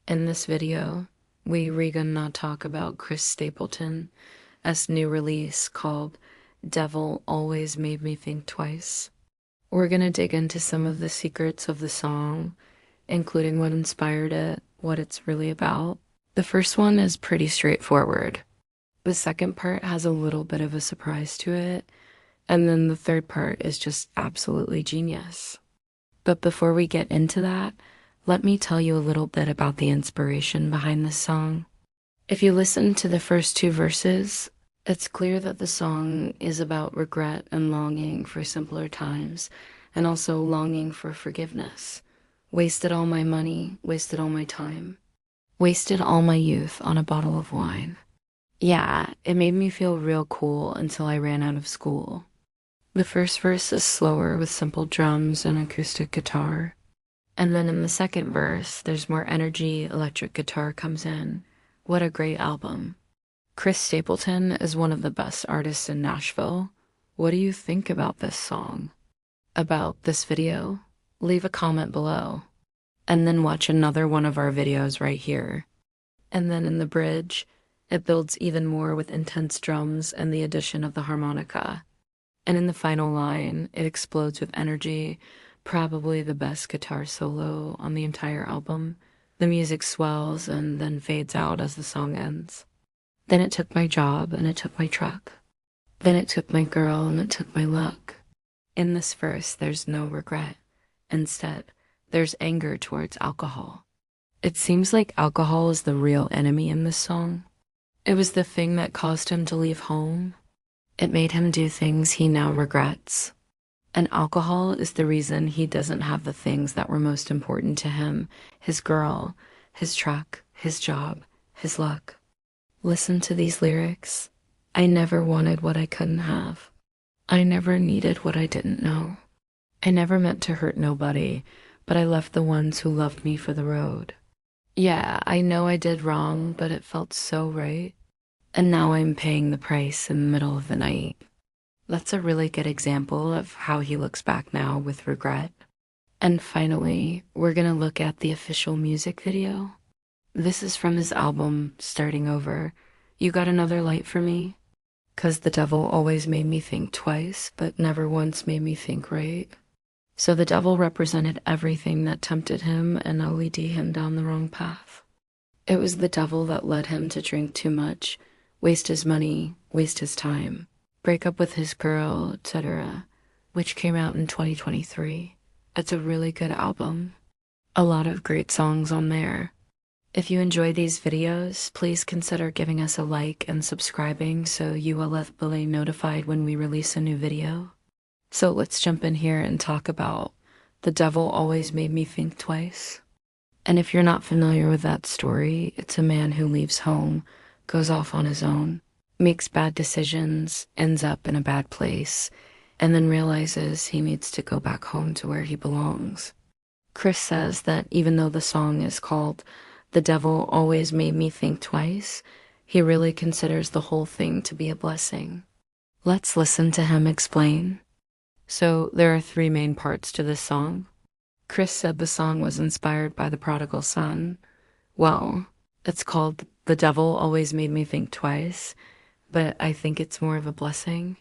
In this video, we're gonna talk about Chris Stapleton's new release called Devil Always Made Me Think Twice. We're gonna dig into some of the secrets of the song, including what inspired it, what it's really about. The first one is pretty straightforward. The second part has a little bit of a surprise to it, and then the third part is just absolutely genius. But before we get into that, let me tell you a little bit about the inspiration behind this song. If you listen to the first two verses, it's clear that the song is about regret and longing for simpler times, and also longing for forgiveness. Wasted all my money, wasted all my time, wasted all my youth on a bottle of wine. Yeah, it made me feel real cool until I ran out of school. The first verse is slower with simple drums and acoustic guitar. And then in the second verse, there's more energy, electric guitar comes in. What a great album. Chris Stapleton is one of the best artists in Nashville. What do you think about this song? About this video? Leave a comment below. And then watch another one of our videos right here. And then in the bridge, it builds even more with intense drums and the addition of the harmonica. And in the final line, it explodes with energy, probably the best guitar solo on the entire album. The music swells and then fades out as the song ends. Then it took my job and it took my truck. Then it took my girl and it took my luck. In this verse, there's no regret. Instead, there's anger towards alcohol. It seems like alcohol is the real enemy in this song. It was the thing that caused him to leave home. It made him do things he now regrets. And alcohol is the reason he doesn't have the things that were most important to him: his girl, his truck, his job, his luck. Listen to these lyrics. I never wanted what I couldn't have. I never needed what I didn't know. I never meant to hurt nobody, but I left the ones who loved me for the road. Yeah, I know I did wrong, but it felt so right. And now I'm paying the price in the middle of the night. That's a really good example of how he looks back now with regret. And finally, we're gonna look at the official music video. This is from his album, Starting Over. You got another light for me? 'Cause the devil always made me think twice, but never once made me think right. So the devil represented everything that tempted him and LED him down the wrong path. It was the devil that led him to drink too much, waste his money, waste his time, break up with his girl, etc., which came out in 2023. It's a really good album. A lot of great songs on there. If you enjoy these videos, please consider giving us a like and subscribing so you will be notified when we release a new video. So let's jump in here and talk about The Devil Always Made Me Think Twice. And if you're not familiar with that story, it's a man who leaves home, goes off on his own, makes bad decisions, ends up in a bad place, and then realizes he needs to go back home to where he belongs. Chris says that even though the song is called The Devil Always Made Me Think Twice, he really considers the whole thing to be a blessing. Let's listen to him explain. So there are three main parts to this song. Chris said the song was inspired by the prodigal son. Well, it's called The Devil Always Made Me Think Twice, but I think it's more of a blessing.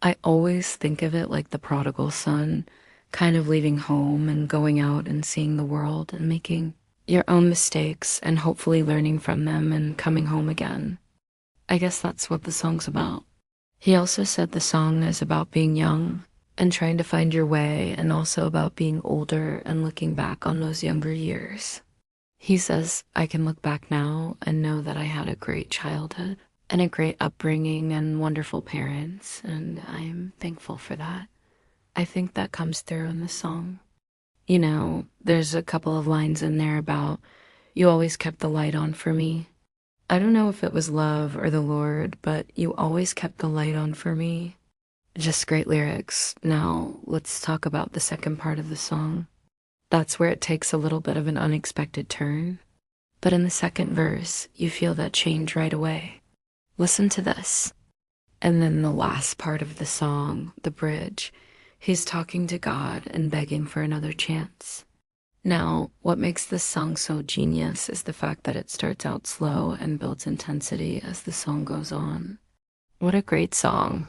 I always think of it like the prodigal son, kind of leaving home and going out and seeing the world and making your own mistakes and hopefully learning from them and coming home again. I guess that's what the song's about. He also said the song is about being young and trying to find your way, and also about being older and looking back on those younger years. He says, I can look back now and know that I had a great childhood and a great upbringing and wonderful parents, and I'm thankful for that. I think that comes through in the song. You know, there's a couple of lines in there about, you always kept the light on for me. I don't know if it was love or the Lord, but you always kept the light on for me. Just great lyrics. Now, let's talk about the second part of the song. That's where it takes a little bit of an unexpected turn. But in the second verse, you feel that change right away. Listen to this. And then the last part of the song, the bridge, he's talking to God and begging for another chance. Now, what makes this song so genius is the fact that it starts out slow and builds intensity as the song goes on. What a great song.